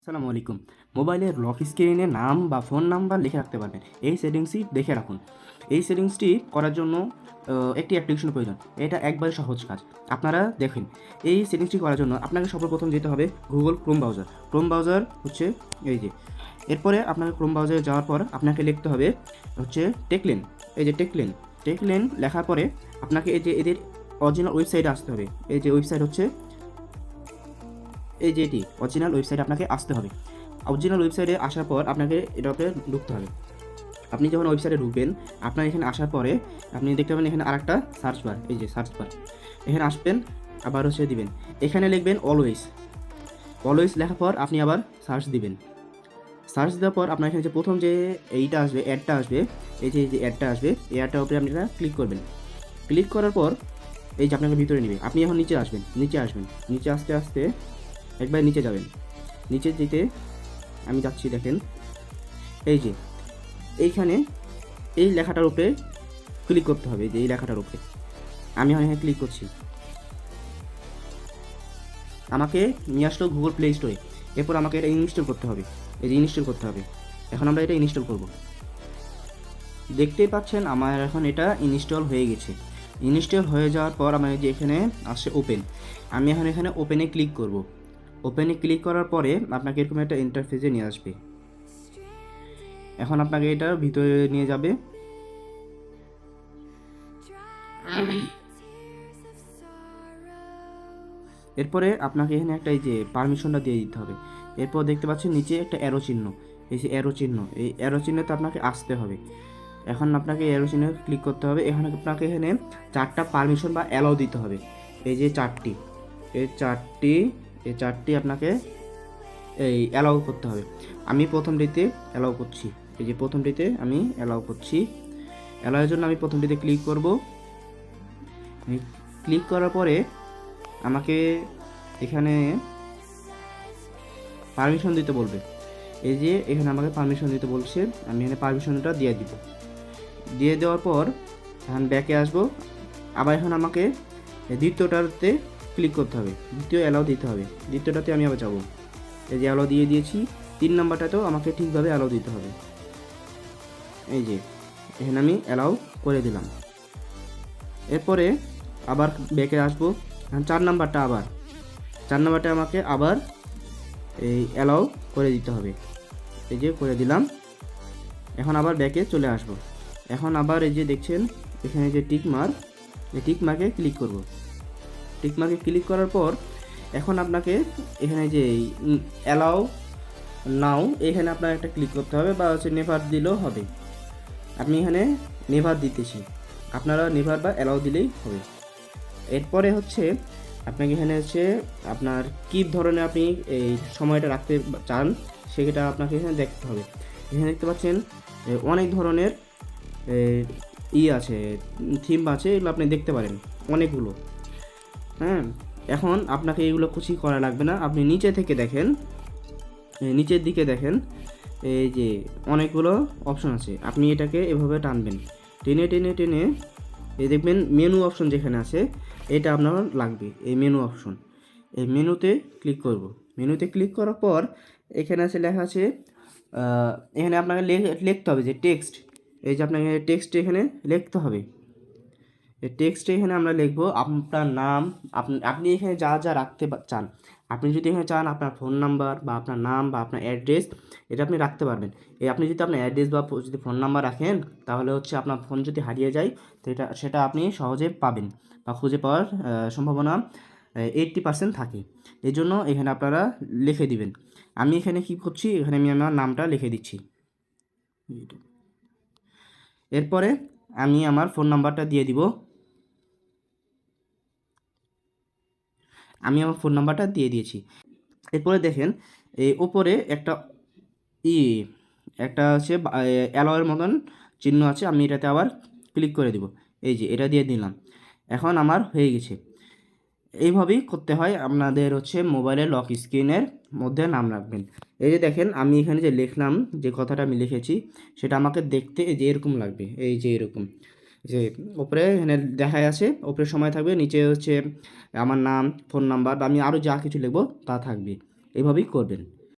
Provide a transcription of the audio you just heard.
আসসালামু আলাইকুম। মোবাইলের লক স্ক্রিনে নাম বা ফোন নাম্বার লিখে রাখতে পারবেন। এই সেটিংসটি দেখে রাখুন। এই সেটিংসটি করার জন্য একটি অ্যাপ্লিকেশন প্রয়োজন। এটা একবারে সহজ কাজ। আপনারা দেখেন, এই সেটিংসটি করার জন্য আপনাকে সর্বপ্রথম যেতে হবে Google Chrome browser. Chrome browser হচ্ছে এই যে। এরপরে আপনাকে ক্রোম ব্রাউজারে যাওয়ার পর আপনাকে লিখতে হবে হচ্ছে টেকলেন। এই যে টেকলেন, টেকলেন লেখার পরে আপনাকে এই যে এদের অরিজিনাল ওয়েবসাইটে আসতে হবে। এই যে ওয়েবসাইট হচ্ছে এই যে এটি অরিজিনাল ওয়েবসাইটে আপনাকে আসতে হবে। অরিজিনাল ওয়েবসাইটে আসার পর আপনাকে এটাতে ঢুকতে হবে। আপনি যখন ওয়েবসাইটে ঢুকবেন, আপনার এখানে আসার পরে আপনি দেখতে পাবেন এখানে আরেকটা সার্চ বার, এই যে সার্চ বার। এখানে আসবেন, আবার হচ্ছে দিবেন, এখানে লিখবেন অলওয়েজ। অলওয়েজ লেখার পর আপনি আবার সার্চ দিবেন। সার্চ দেওয়ার পর আপনার এখানে যে প্রথম যে এইটা আসবে, অ্যাডটা আসবে, এই যে অ্যাডটা আসবে, এই অ্যাডটার উপরে আপনি ক্লিক করবেন। ক্লিক করার পর এই যে আপনাকে ভিতরে নেবে। আপনি এখন নিচে আসবেন, নিচে আস্তে আস্তে একবার নিচে যাবেন। নিচে যেতে আমি যাচ্ছি, দেখেন এই যে এইখানে এই লেখাটার উপরে ক্লিক করতে হবে। যে এই লেখাটার উপরে আমি এখানে ক্লিক করছি, আমাকে নিয়ে আসলো গুগল প্লে স্টোরে। এরপর আমাকে এটা ইনস্টল করতে হবে। এই যে ইনস্টল করতে হবে। এখন আমরা এটা ইনস্টল করব। দেখতেই পাচ্ছেন আমার এখন এটা ইনস্টল হয়ে গেছে। ইনস্টল হয়ে যাওয়ার পর আমার যে এখানে আসছে ওপেন, আমি এখন এখানে ওপেনে ক্লিক করব। ওপেনে ক্লিক করার পরে আপনাকে এরকম একটা ইন্টারফেসে নিয়ে আসবে। এখন আপনাকে এটার ভিতরে নিয়ে যাবে। এরপরে আপনাকে এখানে একটা এই যে পারমিশনটা দিয়ে দিতে হবে। এরপর দেখতে পাচ্ছেন নিচে একটা অ্যারো চিহ্ন, এই যে অ্যারো চিহ্ন, এই অ্যারো চিহ্নতে আপনাকে আসতে হবে। এখন আপনাকে অ্যারো চিহ্নে ক্লিক করতে হবে। এখানে আপনাকে এখানে চারটা পারমিশন বা অ্যালাউ দিতে হবে। এই যে চারটি, এই চারটি আপনাকে এই অ্যালাউ করতে হবে। আমি প্রথমটিতে অ্যালাউ করছি। এই যে প্রথমটিতে আমি অ্যালাউ করছি। অ্যালাউয়ের জন্য আমি প্রথমটিতে ক্লিক করব। ক্লিক করার পরে আমাকে এখানে পারমিশন দিতে বলবে। এই যে এখানে আমাকে পারমিশন দিতে বলছে, আমি এখানে পারমিশনটা দিয়ে দিব। দিয়ে দেওয়ার পর এখন ব্যাকে আসবো। আবার এখন আমাকে দ্বিতীয়টাতে ক্লিক করতে হবে, দ্বিতীয় অ্যালাউ দিতে হবে। দ্বিতীয়টাতে আমি আবার যাবো। এই যে অ্যালাউ দিয়ে দিয়েছি। 3 নাম্বারটাতেও আমাকে ঠিকভাবে অ্যালাউ দিতে হবে। এই যে এখানে আমি অ্যালাউ করে দিলাম। এরপরে আবার ব্যাকে আসবো। 4 নাম্বারটা আমাকে আবার এই অ্যালাউ করে দিতে হবে। এই যে করে দিলাম। এখন আবার ব্যাকে চলে আসব। এখন আবার এই যে দেখছেন এখানে যে টিক মার্ক, এই টিক মার্কে ক্লিক করব। টিক মার্কে ক্লিক করার পর এখন আপনাকে এখানে যে অ্যালাউ নাও, এখানে আপনার একটা ক্লিক করতে হবে, বা হচ্ছে নেভার দিলেও হবে। আমি এখানে নেভার দিতেছি, আপনারা নেভার বা অ্যালাউ দিলেই হবে। এরপরে হচ্ছে আপনাকে এখানে হচ্ছে আপনার কী ধরনের আপনি এই সময়টা রাখতে চান সেটা আপনাকে এখানে দেখতে হবে। এখানে দেখতে পাচ্ছেন অনেক ধরনের আছে, থিম আছে, এগুলো আপনি দেখতে পারেন অনেকগুলো। হ্যাঁ, এখন আপনাকে এগুলো কিছুই করা লাগবে না। আপনি নিচে থেকে দেখেন, নিচের দিকে দেখেন, এই যে অনেকগুলো অপশন আছে। আপনি এটাকে এভাবে টানবেন, টেনে টেনে টেনে এই দেখবেন মেনু অপশন যেখানে আছে, এটা আপনার লাগবে। এই মেনু অপশন, এই মেনুতে ক্লিক করব। মেনুতে ক্লিক করার পর এখানে আছে লেখা আছে, এখানে আপনাকে লিখতে হবে যে টেক্সট। এই যে আপনাকে টেক্সট এখানে লিখতে হবে। এই টেক্সটে এখানে আমরা লিখবো আপনার নাম। আপনি এখানে যা যা রাখতে চান, আপনি যদি এখানে চান আপনার ফোন নাম্বার বা আপনার নাম বা আপনার অ্যাড্রেস, এটা আপনি রাখতে পারবেন। আপনি যদি আপনার অ্যাড্রেস বা যদি ফোন নাম্বার রাখেন, তাহলে হচ্ছে আপনার ফোন যদি হারিয়ে যায় তো সেটা আপনি সহজে পাবেন, বা খুঁজে পাওয়ার সম্ভাবনা 80% থাকে। এই জন্য এখানে আপনারা লিখে দিবেন। আমি এখানে কী করছি, এখানে আমি আমার নামটা লিখে দিচ্ছি। এরপরে আমি আমার ফোন নাম্বারটা দিয়ে দিব। আমি আমার ফোন নাম্বারটা দিয়ে দিয়েছি। এরপরে দেখেন এই উপরে একটা ই একটা হচ্ছে অ্যালোয়ের মতন চিহ্ন আছে, আমি এটাতে আবার ক্লিক করে দিব। এই যে এটা দিয়ে দিলাম। এখন আমার হয়ে গেছে। এইভাবেই করতে হয়। আপনাদের হচ্ছে মোবাইলের লক স্ক্রিনের মধ্যে নাম রাখবেন। এই যে দেখেন আমি এখানে যে লিখলাম, যে কথাটা আমি লিখেছি, সেটা আমাকে দেখতে এই যে এরকম লাগবে। এই যে এরকম, যে উপরে এখানে দেখা আছে, উপরে সময় থাকবে, নিচে হচ্ছে আমার নাম, ফোন নাম্বার, বা আমি আরও যা কিছু লিখবো তা থাকবে। এভাবেই করবেন।